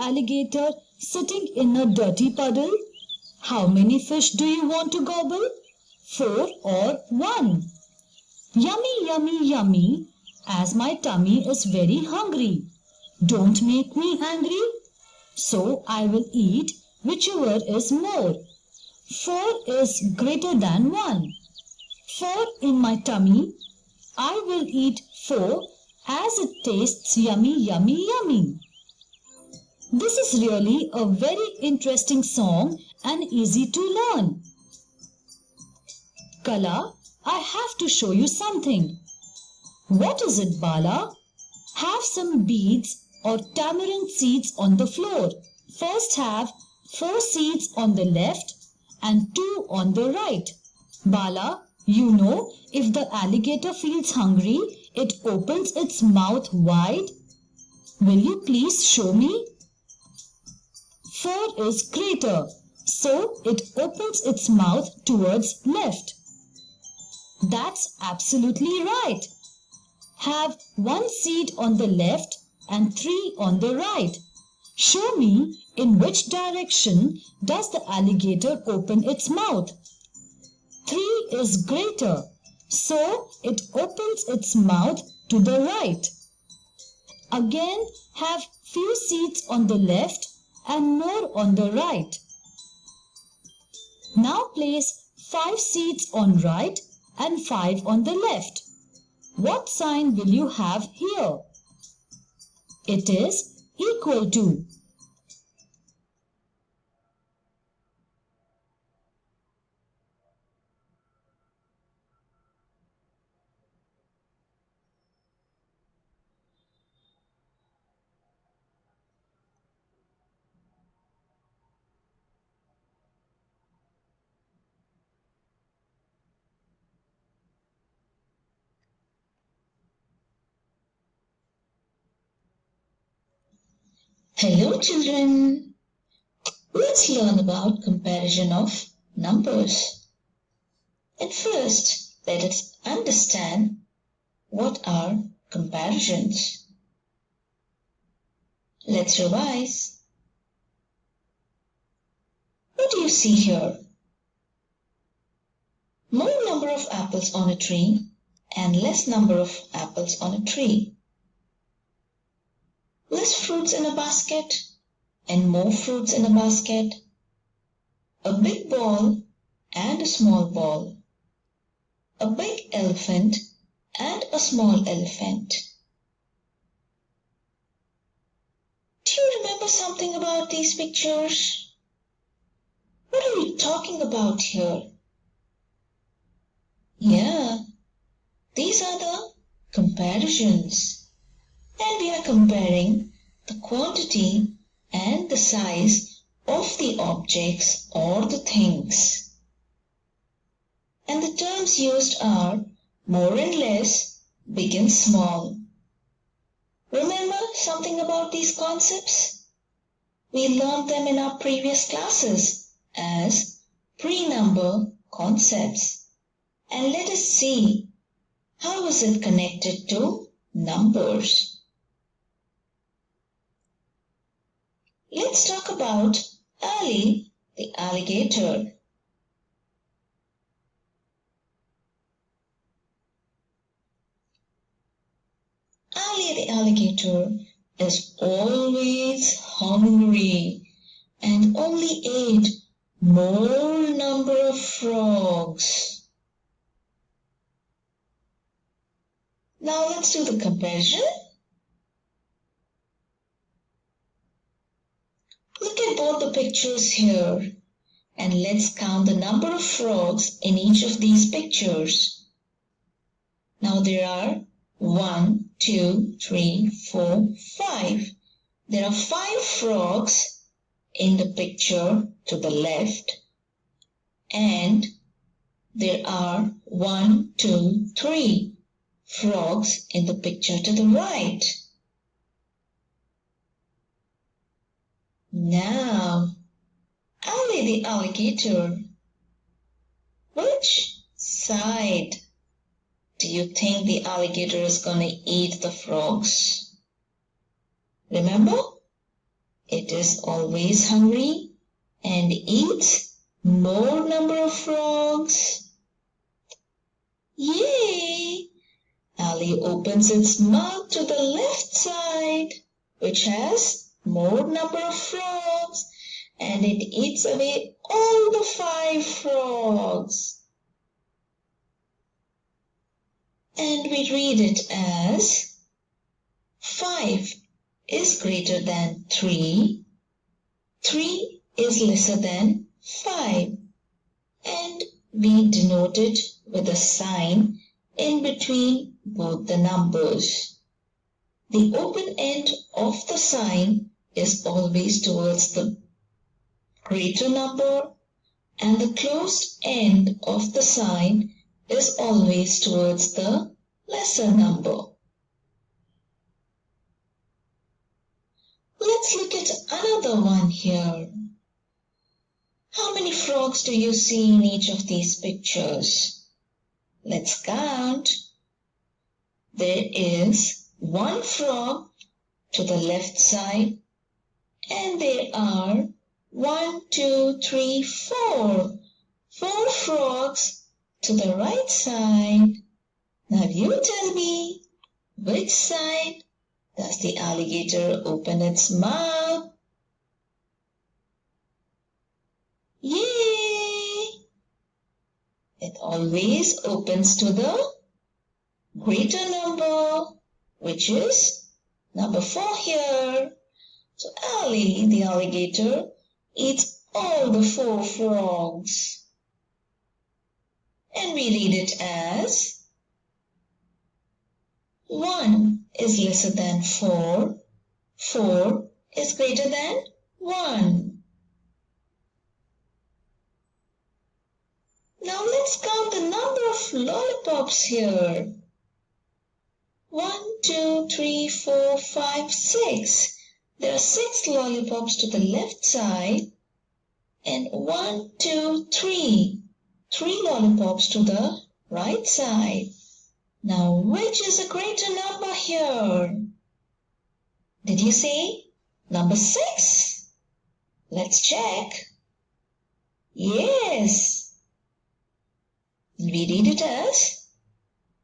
Alligator sitting in a dirty puddle? How many fish do you want to gobble? 4 or 1? Yummy, yummy, yummy, as my tummy is very hungry. Don't make me angry, so I will eat whichever is more. 4 is greater than 1. 4 in my tummy, I will eat 4 as it tastes yummy, yummy, yummy. This is really a very interesting song and easy to learn. Kala, I have to show you something. What is it, Bala? Have some beads or tamarind seeds on the floor. First have 4 seeds on the left and 2 on the right. Bala, you know, if the alligator feels hungry, it opens its mouth wide. Will you please show me? 4 is greater, so it opens its mouth towards left. That's absolutely right. Have 1 seed on the left and 3 on the right. Show me in which direction does the alligator open its mouth. 3 is greater, so it opens its mouth to the right. Again, have few seeds on the left and more on the right. Now place 5 seeds on right and 5 on the left. What sign will you have here? It is equal to. Hello children, let's learn about comparison of numbers. At first, let us understand what are comparisons. Let's revise. What do you see here? More number of apples on a tree and less number of apples on a tree. Less fruits in a basket and more fruits in a basket. A big ball and a small ball. A big elephant and a small elephant. Do you remember something about these pictures? What are we talking about here? Yeah, these are the comparisons. And we are comparing the quantity and the size of the objects or the things. And the terms used are more and less, big and small. Remember something about these concepts? We learned them in our previous classes as pre-number concepts. And let us see how is it connected to numbers. Let's talk about Ali the alligator. Ali the alligator is always hungry and only ate more number of frogs. Now let's do the comparison. Look at both the pictures here and let's count the number of frogs in each of these pictures. Now there are 1, 2, 3, 4, 5. There are 5 frogs in the picture to the left and there are 1, 2, 3 frogs in the picture to the right. Now, Ali the alligator, which side do you think the alligator is going to eat the frogs? Remember? is always hungry and eats more number of frogs? Yay! Ali opens its mouth to the left side, which has more number of frogs, and it eats away all the 5 frogs. And we read it as 5 is greater than 3, 3 is lesser than 5, and we denote it with a sign in between both the numbers. The open end of the sign is always towards the greater number, and the closed end of the sign is always towards the lesser number. Let's look at another one here. How many frogs do you see in each of these pictures? Let's count. There is 1 frog to the left side, and there are 1, 2, 3, 4. 4 frogs to the right side. Now you tell me, which side does the alligator open its mouth? Yay! It always opens to the greater number, which is number 4 here. So Ali, the alligator, eats all the 4 frogs. And we read it as 1 is lesser than 4, 4 is greater than 1. Now let's count the number of lollipops here. 1, 2, 3, 4, 5, 6. There are 6 lollipops to the left side, and 1, 2, 3. 3 lollipops to the right side. Now which is a greater number here? Did you say number 6? Let's check. Yes. We read it as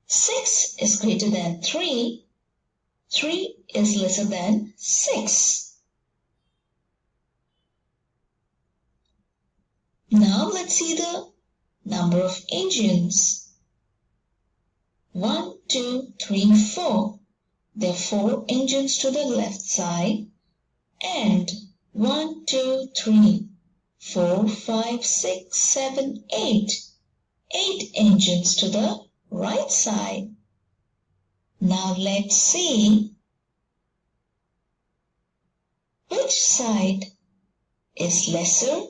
6 is greater than 3, 3 is lesser than 6. Now let's see the number of engines. 1, 2, 3, 4. There are 4 engines to the left side, and 1, 2, 3, 4, 5, 6, 7, 8. 8 engines to the right side. Now let's see which side is lesser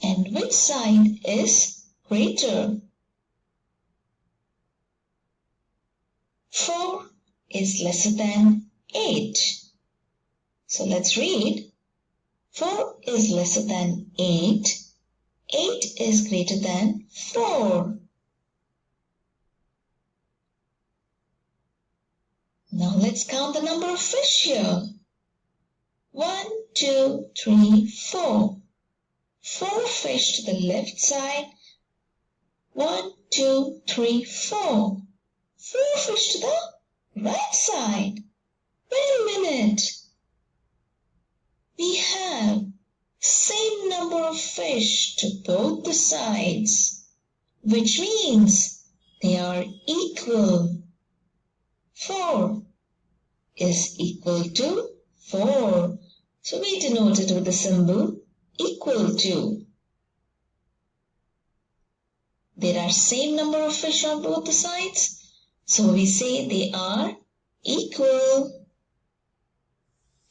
and which side is greater. 4 is lesser than 8. So let's read. 4 is lesser than 8. 8 is greater than 4. Now let's count the number of fish here. 1, 2, 3, 4. 4 fish to the left side. 1, 2, 3, 4. 4 fish to the right side. Wait a minute. We have same number of fish to both the sides, which means they are equal. 4 is equal to 4. So we denote it with the symbol equal to. There are same number of fish on both the sides, so we say they are equal.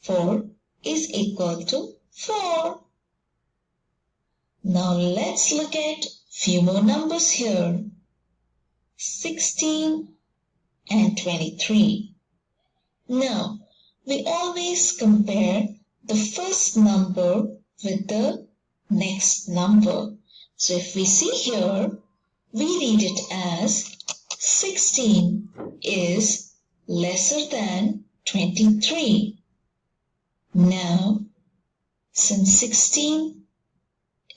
4 is equal to 4. Now let's look at few more numbers here. 16 and 23. Now, we always compare the first number with the next number. So if we see here, we read it as 16 is lesser than 23. Now, Since 16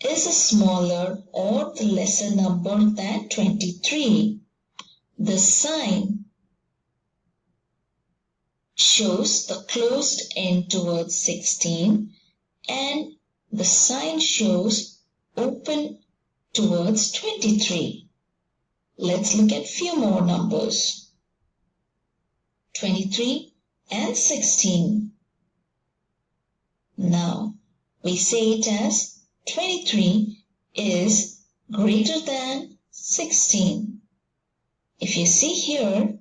is a smaller or the lesser number than 23, the sign shows the closed end towards 16 and the sign shows open towards 23. Let's look at few more numbers. 23 and 16. Now we say it as 23 is greater than 16. If you see here,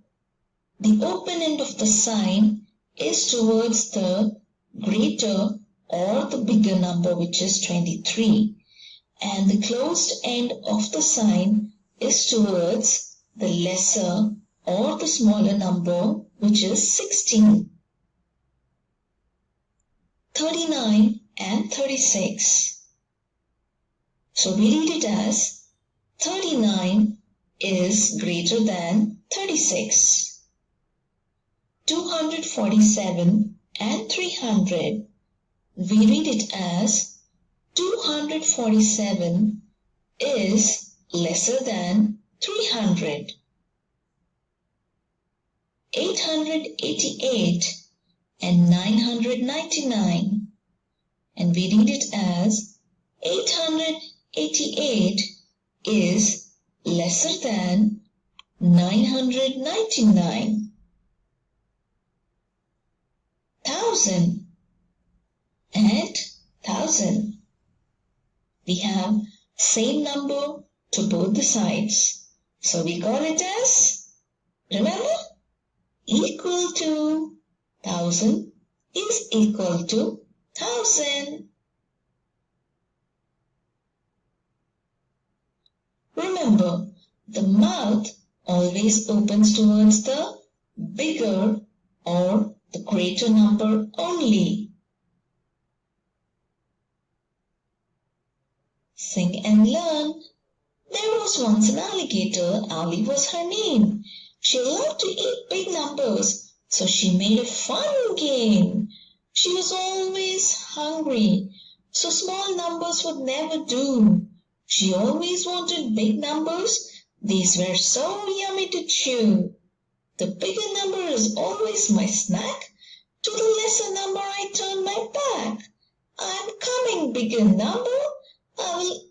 the open end of the sign is towards the greater or the bigger number, which is 23, and the closed end of the sign is towards the lesser or the smaller number, which is 16. 39 and 36. So we read it as 39 is greater than 36. 247 and 300. We read it as 247 is lesser than 300. 888 and 999. And we read it as 888 is lesser than 999. 1000 and 1000. We have same number to both the sides. So we call it as, remember, equal to. 1000 is equal to 1000. Remember, the mouth always opens towards the bigger or the greater number only. Sing and learn. There was once an alligator. Ali was her name. She loved to eat big numbers, so she made a fun game. She was always hungry, so small numbers would never do. She always wanted big numbers. These were so yummy to chew. The bigger number is always my snack. To the lesser number I turn my back. I'm coming, bigger number. I will